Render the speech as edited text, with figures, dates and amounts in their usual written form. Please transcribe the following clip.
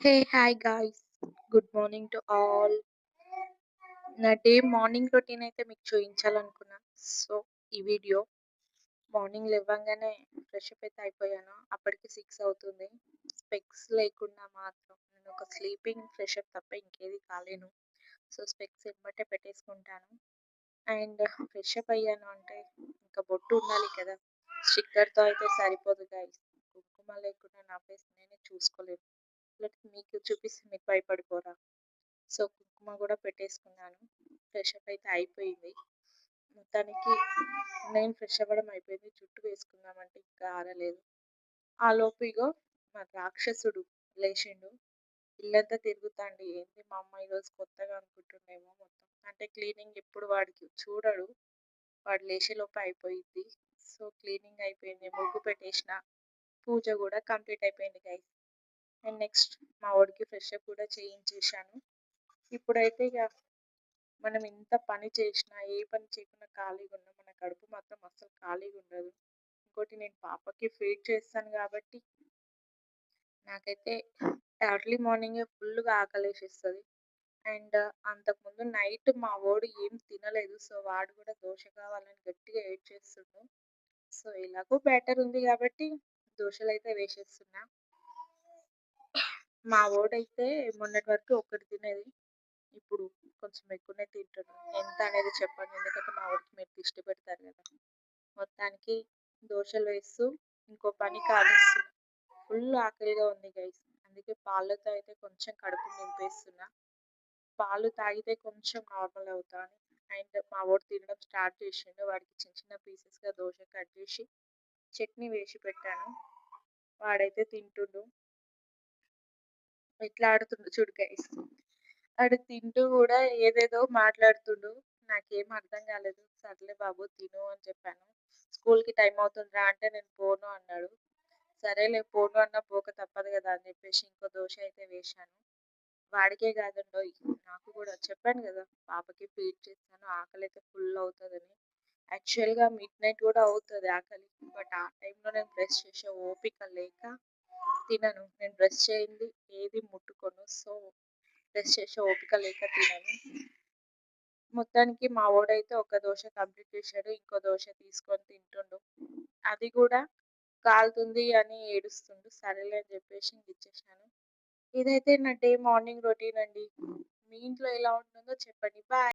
Hey, hi guys. Good morning to all. నా day morning routine అయితే మీకు చూపించాలనుకున్నా. So, ఈ వీడియో మార్నింగ్ లేవంగానే ఫ్రెష్ అప్ అయితే అయిపోయాను. అప్పటికి 6 అవుతుంది. స్పెక్స్ లేకుండా మాత్రం నేను ఒక స్లీపింగ్ ఫ్రెష్ అప్ తప్ప ఇంకేది కాలేను. సో, స్పెక్స్ ఎమ్మటే పెట్టేసుకుంటాను. అండ్ ఫ్రెష్ అప్ అయ్యాను అంటే ఇంకా బొట్టు ఉండాలి కదా! స్టిక్కర్‌తో అయితే సరిపోదు గైస్. కుంకుమ లేకుండా నా ఫేస్ నేనే చూసుకోలేను. మీకు చూపిస్తే మీకు భయపడిపోరా? సో, కుంకుమ గూడా పెట్టేసుకున్నాను. ఫ్రెష్ అప్ అయితే అయిపోయింది. మొత్తానికి నేను ఫ్రెష్ అవ్వడం అయిపోయింది. జుట్టు వేసుకుందామంటే ఇంకా ఆరలేదు. ఆలోపు ఇగో మా రాక్షసుడు లేచిండు. ఇల్లంతా తిరుగుతాండు. ఏంది మా అమ్మ ఈరోజు కొత్తగా అనుకుంటుండేమో మొత్తం. అంటే క్లీనింగ్ ఎప్పుడు వాడికి చూడడు. వాడు లేచేలోపు అయిపోయిద్ది. సో, క్లీనింగ్ అయిపోయింది. ముగ్గు పెట్టేసిన. పూజ గూడా కంప్లీట్ అయిపోయింది గైస్. అండ్ నెక్స్ట్ మా వాడికి ఫ్రెష్ అప్ కూడా చేయించేశాను. ఇప్పుడైతే ఇగ మనం ఎంత పని చేసినా, ఏ పని చేయకుండా ఖాళీగా ఉన్నా మన కడుపు మాత్రం అస్సలు ఖాళీగా ఉండదు. ఇంకోటి నేను పాపకి ఫీడ్ చేస్తాను కాబట్టి నాకైతే ఎర్లీ మార్నింగే ఫుల్‌గా ఆకలేసేస్తది. అండ్ అంతకుముందు నైట్ మా వోడు ఏం తినలేదు. సో, వాడు కూడా దోస కావాలని గట్టిగా ఏడ్చేస్తుండు. సో, ఎలాగో బ్యాటర్ ఉంది కాబట్టి దోసలైతే వేసేస్తున్నా. మా వోడైతే మొన్నటి వరకు ఒక్కటి తినేది. ఇప్పుడు కొంచెం ఎక్కువనే తింటున్నాడు. ఎంత అనేది చెప్పండి. ఎందుకంటే మా వాడికి మీరు దిష్టి పెడతారు కదా! మొత్తానికి దోసలు వేస్తూ ఇంకో పని కానిస్తున్నా. ఫుల్ ఆకలిగా ఉంది గైస్. అందుకే పాలతో అయితే కొంచెం కడుపు నింపేస్తున్నా. పాలు తాగితే కొంచెం నార్మల్ అవుతాను. అండ్ మా వాడు తినడం స్టార్ట్ చేసిండు. వాడికి చిన్న చిన్న పీసెస్‌గా దోస కట్ చేసి చట్నీ వేసి పెట్టాను. వాడైతే తింటుండు. ఎట్లా ఆడుతుండో చూడు గైస్. ఆడు తింటూ గూడా ఏదేదో మాట్లాడుతుండు. నాకేం అర్థం కాలేదు. సర్లే బాబు తిను అని చెప్పాను. స్కూల్‌కి టైం అవుతుందిరా అంటే నేను పోను అన్నాడు. సరేలే పోను అన్నా పోక తప్పదు కదా అని చెప్పేసి ఇంకో దోస అయితే వేశాను. వాడికే కాదండోయ్ నాకు కూడా చెప్పాను కదా! పాపకి ఫీడ్ చేస్తాను. ఆకలైతే ఫుల్ అవుతదని. యాక్చువల్‌గా మిడ్‌నైట్ కూడా అవుతది ఆకలి. బట్ ఆ టైంలో నేను బ్రష్ చేసే ఓపిక లేక తినను. నేను బ్రష్ చేయంది ఏది ముట్టుకోను. సో, బ్రష్ చేసే ఓపిక లేక తినను. మొత్తానికి మా వోడైతే ఒక దోస కంప్లీట్ చేశాడు. ఇంకో దోస తీసుకొని తింటుండు. అది కూడా కాలుతుంది అని ఏడుస్తుండు. సరేలే అని చెప్పేసి ఇంక ఇచ్చేసాను. ఇదైతే నా డే మార్నింగ్ రొటీన్ అండి. మీ ఇంట్లో ఎలా ఉంటుందో చెప్పండి. బాయ్.